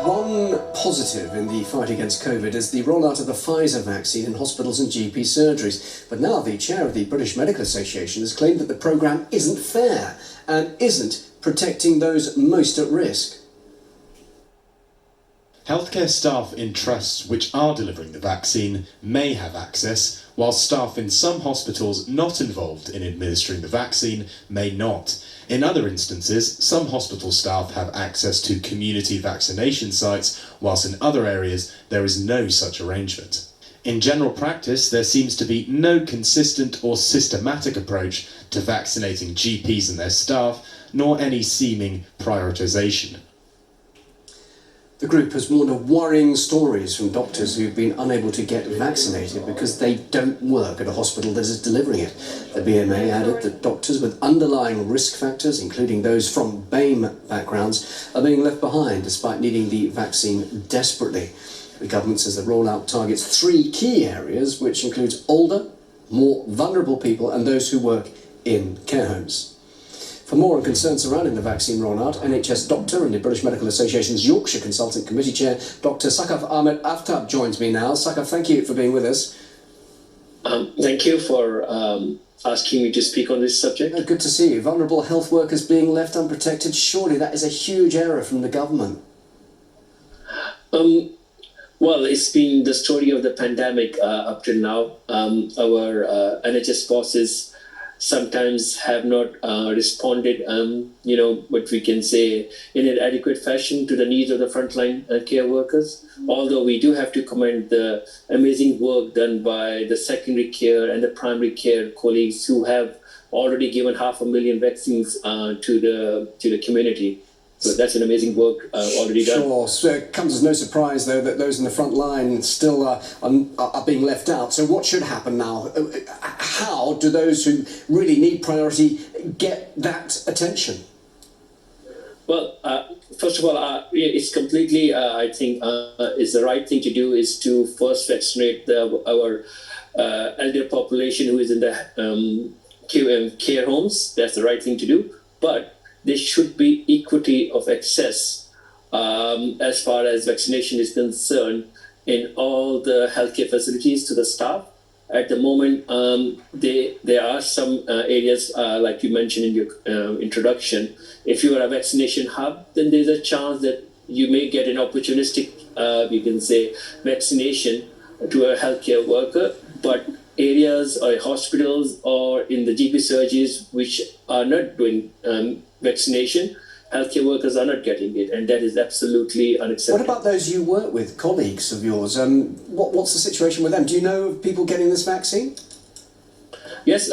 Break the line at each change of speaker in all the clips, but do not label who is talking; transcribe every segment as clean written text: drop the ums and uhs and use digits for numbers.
One positive in the fight against COVID is the rollout of the Pfizer vaccine in hospitals and GP surgeries. But now the chair of the British Medical Association has claimed that the programme isn't fair and isn't protecting those most at risk.
Healthcare staff in trusts which are delivering the vaccine may have access, while staff in some hospitals not involved in administering the vaccine may not. In other instances, some hospital staff have access to community vaccination sites, whilst in other areas there is no such arrangement. In general practice, there seems to be no consistent or systematic approach to vaccinating GPs and their staff, nor any seeming prioritisation.
The group has warned of worrying stories from doctors who've been unable to get vaccinated because they don't work at a hospital that is delivering it. The BMA added that doctors with underlying risk factors, including those from BAME backgrounds, are being left behind despite needing the vaccine desperately. The government says the rollout targets 3 key areas, which includes older, more vulnerable people and those who work in care homes. For more on concerns surrounding the vaccine rollout, NHS doctor and the British Medical Association's Yorkshire Consultant Committee Chair, Dr. Sakaf Ahmed Aftab, joins me now. Sakaf, thank you for being with us.
Thank you for asking me to speak on this subject.
Good to see you. Vulnerable health workers being left unprotected. Surely that is a huge error from the government.
Well, it's been the story of the pandemic up till now. Our NHS bosses sometimes have not responded, what we can say, in an adequate fashion to the needs of the frontline care workers. Although we do have to commend the amazing work done by the secondary care and the primary care colleagues who have already given 500,000 vaccines to the community. So that's an amazing work already done.
Sure. So it comes as no surprise, though, that those in the front line still are being left out. So what should happen now? How do those who really need priority get that attention?
Well, first of all, it's completely, I think, is the right thing to do is to first vaccinate our elder population who is in the care homes. That's the right thing to do. But there should be equity of access as far as vaccination is concerned in all the healthcare facilities to the staff. At the moment, there are some areas, like you mentioned in your introduction. If you are a vaccination hub, then there's a chance that you may get an opportunistic, we can say, vaccination to a healthcare worker. But areas or hospitals or in the GP surgeries which are not doing vaccination, healthcare workers are not getting it, and that is absolutely unacceptable.
What about those you work with, colleagues of yours? What's the situation with them? Do you know of people getting this vaccine?
Yes.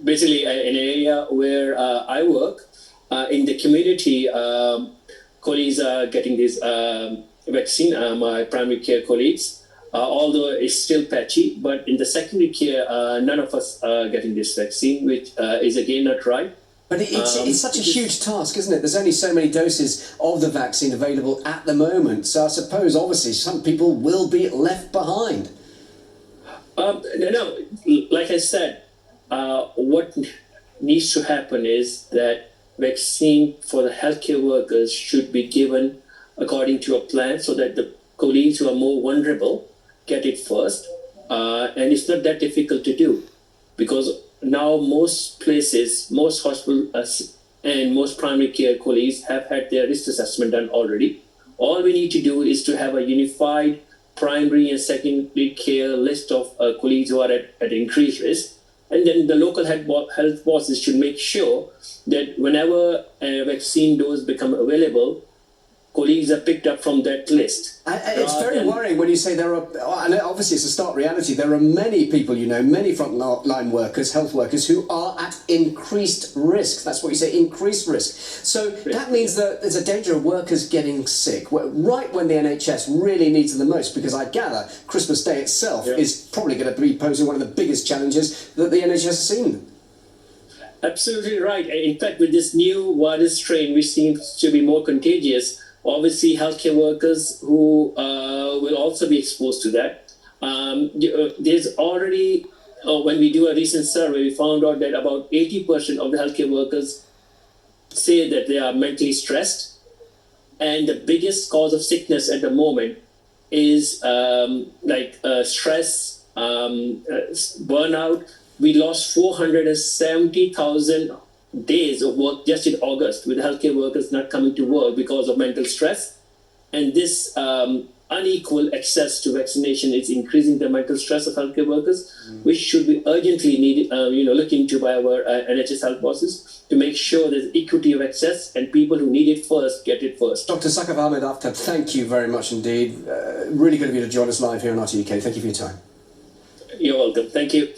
Basically, in an area where I work, in the community, colleagues are getting this vaccine, my primary care colleagues, although it's still patchy, but in the secondary care, none of us are getting this vaccine, which is again not right.
But it's such a huge task, isn't it? There's only so many doses of the vaccine available at the moment. So I suppose, obviously, some people will be left behind.
No, like I said, what needs to happen is that vaccine for the healthcare workers should be given according to a plan so that the colleagues who are more vulnerable get it first. And it's not that difficult to do because now most places, most hospitals and most primary care colleagues have had their risk assessment done already. All we need to do is to have a unified primary and secondary care list of colleagues who are at increased risk. And then the local health bosses should make sure that whenever a vaccine dose become available, colleagues are picked up from that list.
It's very worrying when you say there are, and obviously it's a stark reality, there are many people, many frontline workers, health workers, who are at increased risk. That's what you say, increased risk. So that means that there's a danger of workers getting sick, right when the NHS really needs them the most, because I gather Christmas Day itself is probably going to be posing one of the biggest challenges that the NHS has seen.
Absolutely right. In fact, with this new virus strain, which seems to be more contagious, obviously, healthcare workers who will also be exposed to that. There's already, when we do a recent survey, we found out that about 80% of the healthcare workers say that they are mentally stressed. And the biggest cause of sickness at the moment is stress, burnout. We lost 470,000 days of work just in August with healthcare workers not coming to work because of mental stress. And this unequal access to vaccination is increasing the mental stress of healthcare workers, which should be urgently needed, looked into by our NHS health bosses to make sure there's equity of access and people who need it first get it first.
Dr. Sakaf Ahmed Aftab, thank you very much indeed. Really good of you to join us live here on RTUK. Thank you for your time.
You're welcome. Thank you.